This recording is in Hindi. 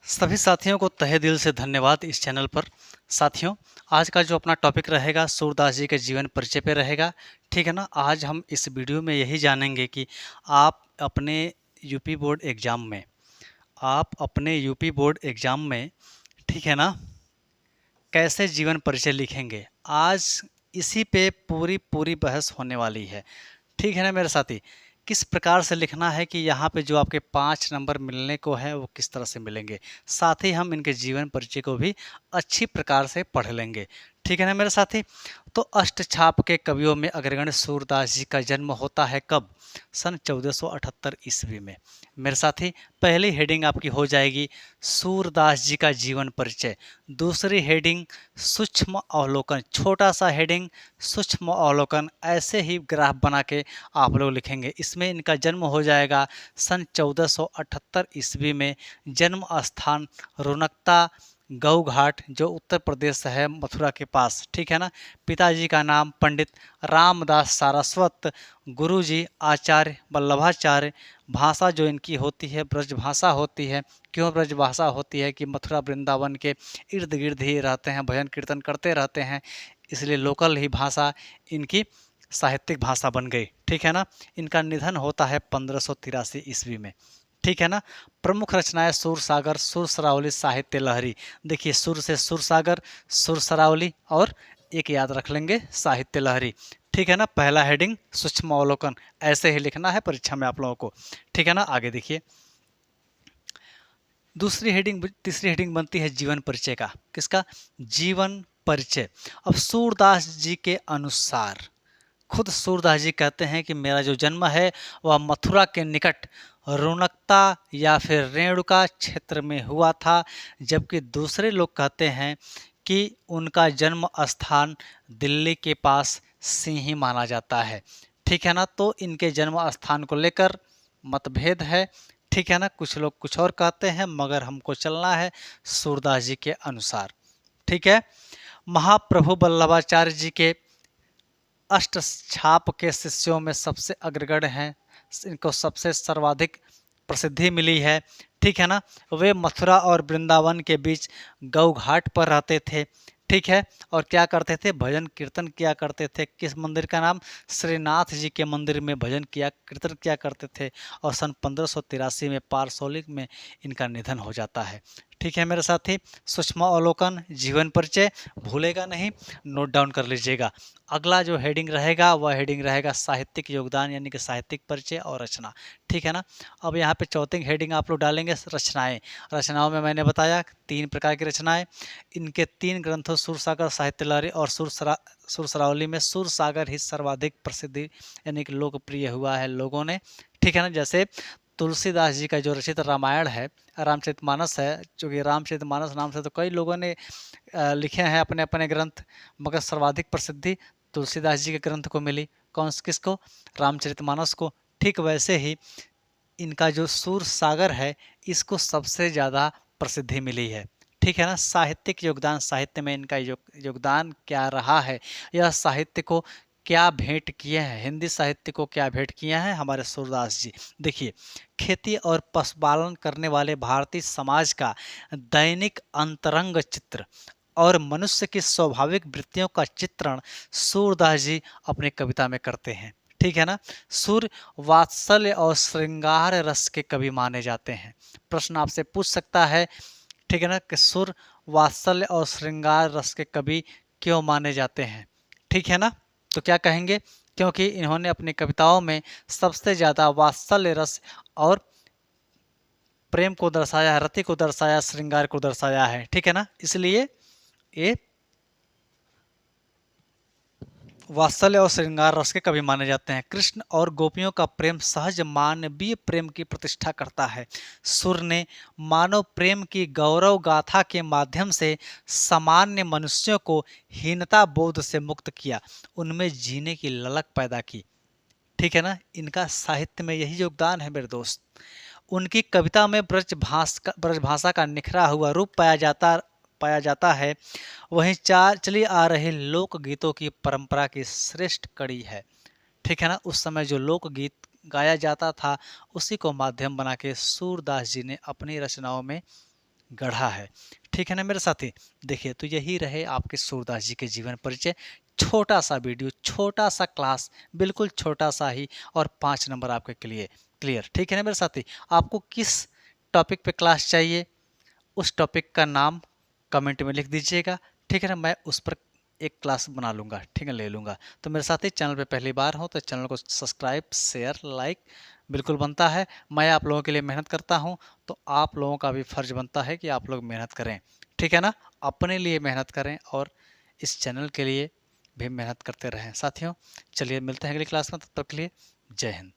सभी साथियों को तहे दिल से धन्यवाद इस चैनल पर। साथियों, आज का जो अपना टॉपिक रहेगा सूरदास जी के जीवन परिचय पे रहेगा। ठीक है ना। आज हम इस वीडियो में यही जानेंगे कि आप अपने यूपी बोर्ड एग्ज़ाम में ठीक है ना, कैसे जीवन परिचय लिखेंगे। आज इसी पे पूरी पूरी बहस होने वाली है। ठीक है ना मेरे साथी। किस प्रकार से लिखना है कि यहाँ पे जो आपके 5 नंबर मिलने को है वो किस तरह से मिलेंगे। साथ ही हम इनके जीवन परिचय को भी अच्छी प्रकार से पढ़ लेंगे। ठीक है ना मेरे साथी। तो अष्टछाप के कवियों में अग्रगण्य सूरदास जी का जन्म होता है कब? सन 1478 ईस्वी में। मेरे साथी, पहली हेडिंग आपकी हो जाएगी सूरदास जी का जीवन परिचय। दूसरी हेडिंग सूक्ष्म अवलोकन, छोटा सा हेडिंग सूक्ष्म अवलोकन। ऐसे ही ग्राफ बना के आप लोग लिखेंगे। इसमें इनका जन्म हो जाएगा सन 1478 ईस्वी में। जन्म स्थान रोनकता गऊ घाट, जो उत्तर प्रदेश है, मथुरा के पास। ठीक है ना। पिताजी का नाम पंडित रामदास सारस्वत, गुरुजी आचार्य वल्लभाचार्य। भाषा जो इनकी होती है ब्रजभाषा होती है। क्यों ब्रजभाषा होती है? कि मथुरा वृंदावन के इर्द गिर्द ही रहते हैं, भजन कीर्तन करते रहते हैं, इसलिए लोकल ही भाषा इनकी साहित्यिक भाषा बन गई। ठीक है ना। इनका निधन होता है 1583 ईस्वी में। ठीक है ना। प्रमुख रचनाएं सुरसागर, सुरसरावली, साहित्य लहरी। देखिए, सुर से सुरसागर, सुरसरावली और एक याद रख लेंगे साहित्य लहरी। ठीक है ना। पहला हेडिंग सूक्ष्म अवलोकन, ऐसे ही लिखना है परीक्षा में आप लोगों को। ठीक है ना। आगे देखिए, तीसरी हेडिंग बनती है जीवन परिचय का। किसका? जीवन परिचय। अब सूरदास जी के अनुसार, खुद सूरदास जी कहते हैं कि मेरा जो जन्म है वह मथुरा के निकट रोनकता या फिर रेणुका क्षेत्र में हुआ था, जबकि दूसरे लोग कहते हैं कि उनका जन्म स्थान दिल्ली के पास सिंही माना जाता है। ठीक है ना। तो इनके जन्म स्थान को लेकर मतभेद है। ठीक है ना। कुछ लोग कुछ और कहते हैं, मगर हमको चलना है सूरदास जी के अनुसार। ठीक है। महाप्रभु वल्लभाचार्य जी के अष्टछाप के शिष्यों में सबसे अग्रगण्य हैं, इनको सबसे सर्वाधिक प्रसिद्धि मिली है। ठीक है ना। वे मथुरा और वृंदावन के बीच गऊ घाट पर रहते थे। ठीक है। और क्या करते थे? भजन कीर्तन किया करते थे। किस मंदिर का नाम? श्रीनाथ जी के मंदिर में भजन किया कीर्तन किया करते थे। और सन 1583 में पारसौलिक में इनका निधन हो जाता है। ठीक है मेरे साथी। सूक्ष्म अवलोकन, जीवन परिचय भूलेगा नहीं, नोट डाउन कर लीजिएगा। अगला जो हेडिंग रहेगा वह हेडिंग रहेगा साहित्यिक योगदान, यानी कि साहित्यिक परिचय और रचना। ठीक है ना। अब यहाँ पे चौथी हेडिंग आप लोग डालेंगे रचनाएं। रचनाओं में मैंने बताया 3 प्रकार की रचनाएं। इनके 3 ग्रंथों सुरसागर, साहित्य लहरी और सुरसरावली में सुरसागर ही सर्वाधिक प्रसिद्धि यानी कि लोकप्रिय हुआ है लोगों ने। ठीक है ना। जैसे तुलसीदास जी का जो रचित रामायण है, रामचरितमानस है, चूँकि रामचरितमानस नाम से तो कई लोगों ने लिखे हैं अपने अपने ग्रंथ, मगर सर्वाधिक प्रसिद्धि तुलसीदास जी के ग्रंथ को मिली। किसको? रामचरितमानस को। ठीक वैसे ही इनका जो सूर सागर है, इसको सबसे ज़्यादा प्रसिद्धि मिली है। ठीक है ना। साहित्यिक योगदान, साहित्य में इनका योगदान क्या रहा है, यह साहित्य को क्या भेंट किए हैं, हिंदी साहित्य को क्या भेंट किए हैं हमारे सूरदास जी। देखिए, खेती और पशुपालन करने वाले भारतीय समाज का दैनिक अंतरंग चित्र और मनुष्य की स्वाभाविक वृत्तियों का चित्रण सूरदास जी अपनी कविता में करते हैं। ठीक है ना। सूर वात्सल्य और श्रृंगार रस के कवि माने जाते हैं। प्रश्न आपसे पूछ सकता है, ठीक है ना, कि सुर वात्सल्य और श्रृंगार रस के कवि क्यों माने जाते हैं? ठीक है ना। तो क्या कहेंगे? क्योंकि इन्होंने अपनी कविताओं में सबसे ज़्यादा वात्सल्य रस और प्रेम को दर्शाया है, रति को दर्शाया, श्रृंगार को दर्शाया है। ठीक है ना। इसलिए ये वात्सल्य और श्रृंगार रस के कवि माने जाते हैं। कृष्ण और गोपियों का प्रेम सहज मानवीय प्रेम की प्रतिष्ठा करता है। सुर ने मानव प्रेम की गौरव गाथा के माध्यम से सामान्य मनुष्यों को हीनता बोध से मुक्त किया, उनमें जीने की ललक पैदा की। ठीक है ना। इनका साहित्य में यही योगदान है मेरे दोस्त। उनकी कविता में ब्रजभाषा का निखरा हुआ रूप पाया जाता है। वहीं चली आ रही लोकगीतों की परंपरा की श्रेष्ठ कड़ी है। ठीक है ना। उस समय जो लोकगीत गाया जाता था, उसी को माध्यम बना के सूरदास जी ने अपनी रचनाओं में गढ़ा है। ठीक है ना मेरे साथी। देखिए तो यही रहे आपके सूरदास जी के जीवन परिचय, छोटा सा वीडियो, छोटा सा क्लास, बिल्कुल छोटा सा ही, और 5 नंबर आपके लिए क्लियर। ठीक है ना मेरे साथी। आपको किस टॉपिक पे क्लास चाहिए, उस टॉपिक का नाम कमेंट में लिख दीजिएगा। ठीक है ना, मैं उस पर एक क्लास बना लूँगा, ठीक है, ले लूँगा। तो मेरे साथी चैनल पे पहली बार हो तो चैनल को सब्सक्राइब, शेयर, लाइक बिल्कुल बनता है। मैं आप लोगों के लिए मेहनत करता हूँ, तो आप लोगों का भी फर्ज बनता है कि आप लोग मेहनत करें। ठीक है ना, अपने लिए मेहनत करें और इस चैनल के लिए भी मेहनत करते रहें साथियों। चलिए मिलते हैं अगली क्लास में, तब तक के लिए जय हिंद।